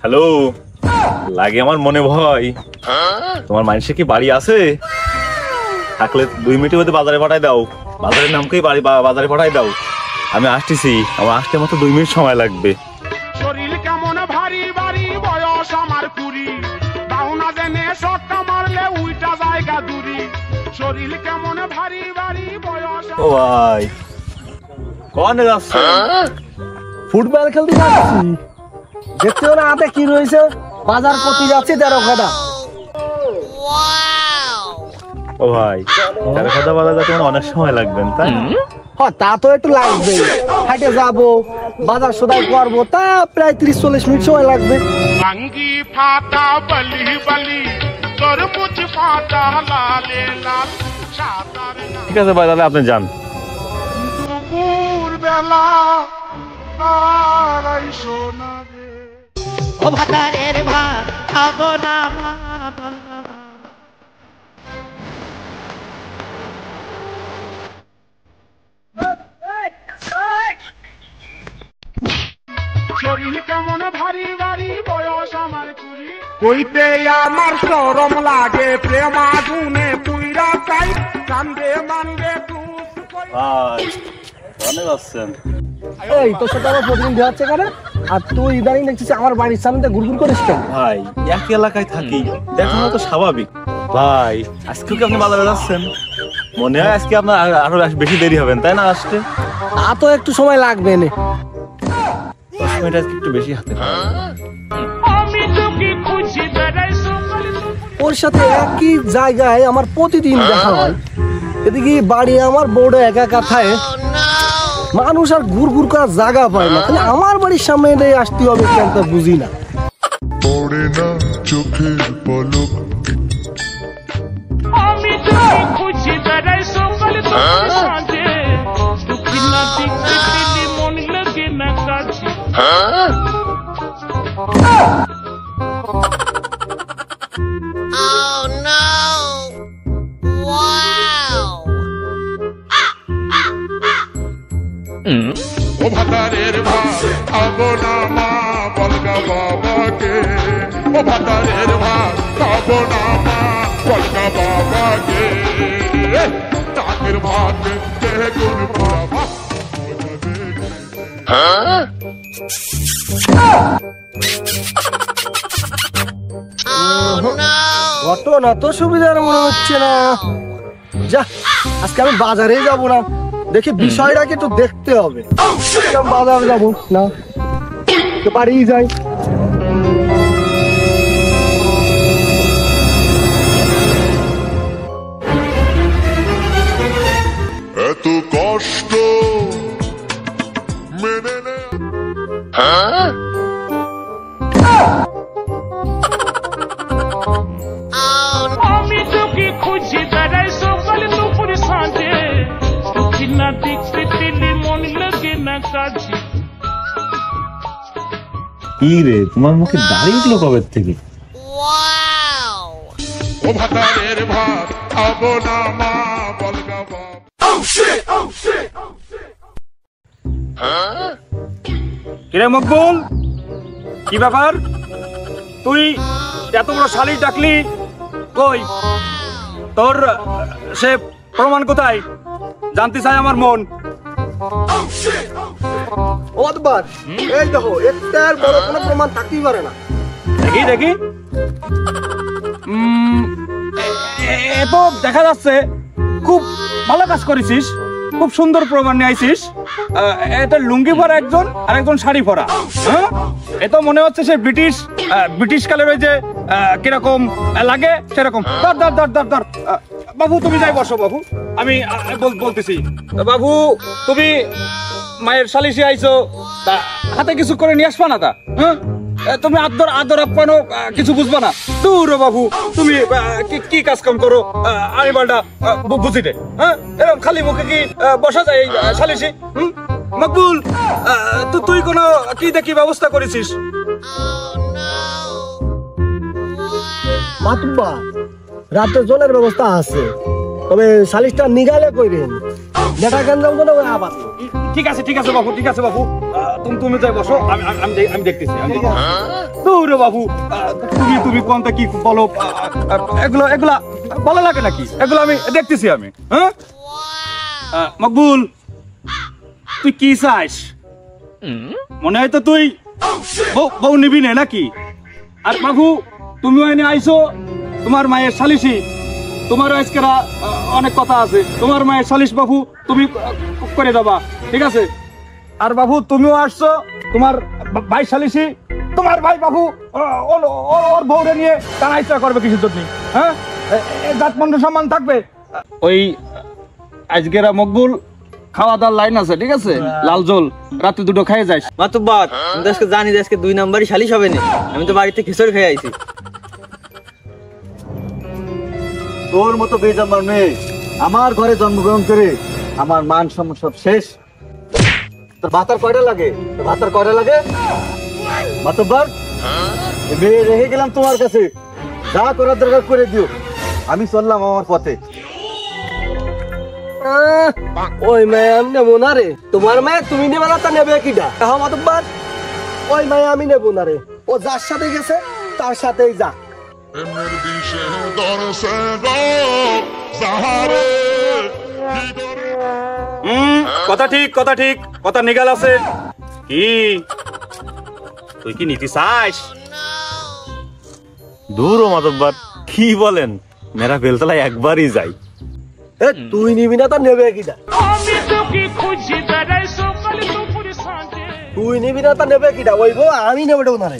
Hello, লাগে আমার মনে ভয়। তোমার মানুষে কি বাড়ি আছে? থাকলে 2 মিনিটের মধ্যে বাজারে পাঠাই দাও। বাজারের নামকেই বাজারে পাঠাই দাও। আমি আসতেছি, আমার আসতে মাত্র 2 মিনিট সময় লাগবে। শরীর কেমন ভারী ভারী, বয়স আমার 20, দাউনা জেনে শটটা মারলে উইটা জায়গা দূরি। শরীর কেমন ভারী ভারী, বয়স। ও ভাই, কোনে যাচ্ছে? ফুটবল খেলতে যাচ্ছি। দেখতে না হাতে কি রয়েছে? বাজার প্রতি যাচ্ছি 13 কাটা। ও ভাই, 13 কাটা বাজার যেতে অনেক সময় লাগবেন, তাই? হ্যাঁ, তা তো একটু লাগবে। হাটে যাবো, বাজার সদাই করবো, তা প্রায় 30-40 মিনিট সময় লাগবে। अंगी फाटा बली बली, तरबूज फाटा लाले लाल, सातार ঠিক আছে ভাই, তাহলে আপনি যান। দুপুর বেলা আর সোনা রে। ও ভাতারের ভাত খাবো না মা। শরীর কেমন ভারী ভারী, বয়স আমার 20, কইতে আমার শরম লাগে, প্রেম আগুনে পুইরা চাই, কান্দে মানবে ভাই, কোনে যাচ্ছেন? এই তোর সাথে আমার প্রতিদিন দেওয়া হচ্ছে কেন? আর তুই ইদানিং দেখছিস আমার বাড়ির সামনে ঘুরঘুর করিস কেন? ভাই, এক এলাকায় থাকি, দেখানো তো স্বাভাবিক। ভাই, আজকে কি আপনি বাজারে যাচ্ছেন? মনে হয় আজকে আপনার আরো বেশি দেরি হবেন, তাই না আসতে? তা তো একটু সময় লাগবে নে। 10 মিনিট আজকে একটু বেশি হাতে পাবেন। ওর সাথে একই জায়গায় আমার প্রতিদিন দেখা হয়। এদিকে বাড়ি আমার বউটা একা একা থাকে, মানুষ আর ঘুরঘুর করার জায়গা পায় না। তাহলে আমার বাড়ির সামনে আসতে হবে কেন তা বুঝি না। পড়ে না চোখের পলক, আমি তোকে খুঁজি বেড়াই সকালে তোর সাথে, দুঃখী না দেখতে পেলে মন লাগে না কাছে। ও ভাতারের ভাত খাবো না মা, বলগা বাবাকে। ও ভাতারের ভাত খাবো না মা, বলগা বাবাকে। চাকের ভাত বেগুন পোড়া ভাত। অত না তো সুবিধার মনে হচ্ছে না। যা, আজকে আমি বাজারে যাব না, দেখি বিষয়টাকে একটু দেখতে হবে। আমি বাজারে যাবো না, তো বাড়ি যাই। এত কষ্ট মেনে নে। আমি তোকে খুঁজি বেড়াই সকালে দুপুর সাঁঝে, দুঃখী না দেখতে পেলে মন লাগে না কাছে। কি রে, তোমার মুখে দাড়ি উঠলো কবে থেকে? ও ভাতারের ভাত খাবো না মা, বলগা বাবা। কিরে মকবুল, কি ব্যাপার? তুই এত বড় শালি ডাকলি কই? তোর সে প্রমাণ কোথায়? জানতে চাই আমার মন। অতবার এই দেখো, একটার বড় কোনো প্রমাণ থাকতেই পারে না। দেখি দেখি। এ তো দেখা যাচ্ছে খুব ভালো কাজ করেছিস, খুব সুন্দর প্রমাণ নিয়ে আইছিস। এটা লুঙ্গি পরা একজন আর একজন শাড়ি পরা। হ্যাঁ, এ তো মনে হচ্ছে সে ব্রিটিশ কালের ওই যে কিরকম লাগে সেরকম। ধর ধর ধর ধর ধর। বাবু তুমি যাই বসো বাবু, আমি বলতেছি। বাবু, তুমি মায়ের সালিশি আইছো, তা হাতে কিছু করে নিয়ে আসবা না তা? হ্যাঁ, তুমি আদর আপ্যানো কিছু বুঝবা না। দূর বাবু, তুমি কি কাজ কাম করো আমি বালটা বুঝি রে। হ্যাঁ, এরকম খালি মুখে কি বসা যায় এই সালিশি? মকবুল, তুই কোনো কি দেখি ব্যবস্থা করেছিস? মাতুব্বা, রাতে জলের ব্যবস্থা আছে, তবে সালিশটা নিগালে কইরেন। নেটা গেঞ্জাম তো না ওই আবার ঠিক আছে বাবু, ঠিক আছে বাবু, তুমি যাই বসো, আমি দেখতেছি, দূরে বাবু, তুমি কোনটা কি বলো, এগুলা ভালো লাগে নাকি? এগুলো আমি দেখতেছি আমি। হ্যাঁ মকবুল, তুই কি চাস? মনে হয় তো তুই বউ নিবি না নাকি? আর বাবু, তুমি এনে আইছো তোমার মায়ের সালিশি, তোমার আজকেরা অনেক কথা আছে, তোমার মায়ের সালিশ বাবু তুমি করে দেবা, ঠিক আছে? আর বাবু তুমিও আসছো তোমার ভাই সালিশি, তোমার ভাই বাবু ওর বউরে নিয়ে তারা ইচ্ছা করবে কিছুর জন্য। হ্যাঁ, জাত মন্ড সম্মান থাকবে। ওই আজকেরা মকবুল খাওয়া দাওয়ার লাইন আছে, ঠিক আছে? লাল জল রাতে দুটো খাইয়ে যাস। মাতুব্বর, আমি তো আজকে জানি যে আজকে 2 নাম্বারই সালিশ হবে না। আমি তো বাড়িতে খিচুড়ি খেয়ে আইছি। তোর মতো বেজামার মেয়ে আমার ঘরে জন্মগ্রহণ করে আমার মান সম্মান সব শেষ। তোর ভাতার কয়টা লাগে? মাতব্বর, মেয়ে রেখে গেলাম তোমার কাছে, যা করার দরকার করে দিও, আমি চললাম আমার পথে। ওই মায়া আমি নেবো না রে। তোমার মায়া তুমি নেবে না, তা নেবে কিটা? হ্যাঁ মাতব্বর, ওই মায়া আমি নেবো না রে। ও যার সাথে গেছে তার সাথেই যা। প্রেমের বিষে দরসে গো সাহারে ভিতরে কথা ঠিক, কথা নিগাল আছে। কি তুই কি নীতি চাস? দূর ও মাতব্বর, কি বলেন? মেরা বেলতলায় একবারই যাই। এ তুই নিবি না, তা নেবে কিটা? তুই নিবি না, তা নেবে কিটা? ওই বউ আমি নেবে না রে।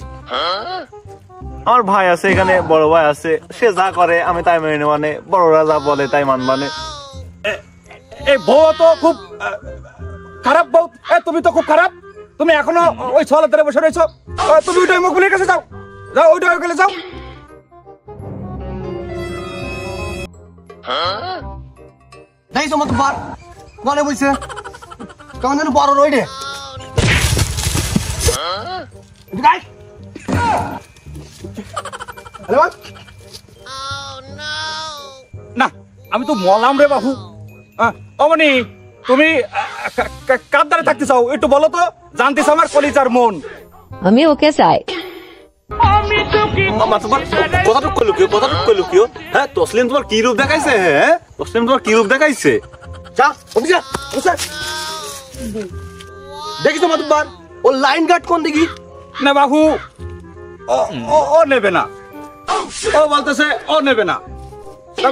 আমার ভাই আছে এখানে, বড় ভাই আছে, সে যা করে আমি তাই মেনে নেব, মানে বড়রা যা বলে তাই মানবানে। এই বউ তো খুব খারাপ বউ। তুমি তো খুব খারাপ, তুমি এখনো ওই ছোয়ালের ধারে বসে রয়েছো। তুমি ওইটা মকবুলের কাছে যাও, ওইটা গেলে যাও। দেখছো মাতব্বর, মনে বইছে কেমন যেন বড় রই রে। না, আমি তো মলাম রে বাবু। অমনি তুমি কার দ্বারা থাকতে চাও একটু বলো তো, জানতেছ আমার কলিজার মন। আমি ওকে চাই। কথাটুক কইলো কিও? হ্যাঁ, তসলিম তোমার কি রূপ দেখাইছে? হ্যাঁ, তসলিম তোমার কি রূপ দেখাইছে? যা ওদিকে যা, বসে। দেখিস মাতব্বর, ও লাইন গার্ড কোন দিকে? না বাবু, ও নেবে না, ও বলতেছে ও নেবে না।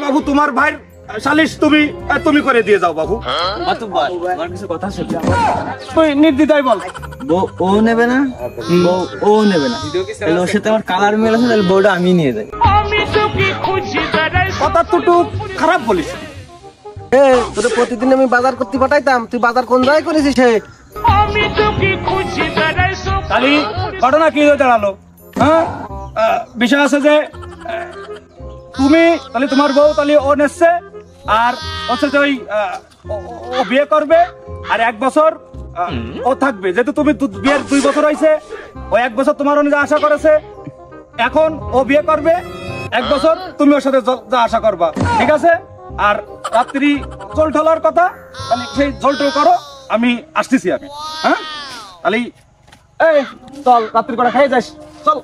বাবু তোমার ভাইয়ের সালিশ তুমি করে দিয়ে যাও বাবু। মাতুব্বর, আমার কিছু কথা আছে। তুই নির্দ্বিধায় বল। ও নেবে না, ও নেবে না, তাহলে ওর সাথে আমার কালার মেল আছে, তাহলে বউটা আমি নিয়ে যাই। কথা তো খারাপ বলিস। তোর প্রতিদিন আমি বাজার করতে পাঠাইতাম, তুই বাজার কোন জায়গায় করেছিস? তাহলে ঘটনা কি হয়ে দাঁড়ালো? হ্যাঁ, বিষয় আছে যে তুমি তাহলে তোমার বউ তাহলে ও নেচ্ছে, আর হচ্ছে যে ওই ও বিয়ে করবে, আর 1 বছর ও থাকবে। যেহেতু তুমি বিয়ের 2 বছর হয়েছে, ও 1 বছর তোমার অনুযায়ী আশা করেছে, এখন ও বিয়ে করবে 1 বছর, তুমি ওর সাথে যা আশা করবা, ঠিক আছে? আর রাত্রি জল ঢালার কথা, তাহলে সেই জল টল করো, আমি আসতেছি আমি। হ্যাঁ, তাহলে এই চল রাত্রি করে খাই যাস, চল।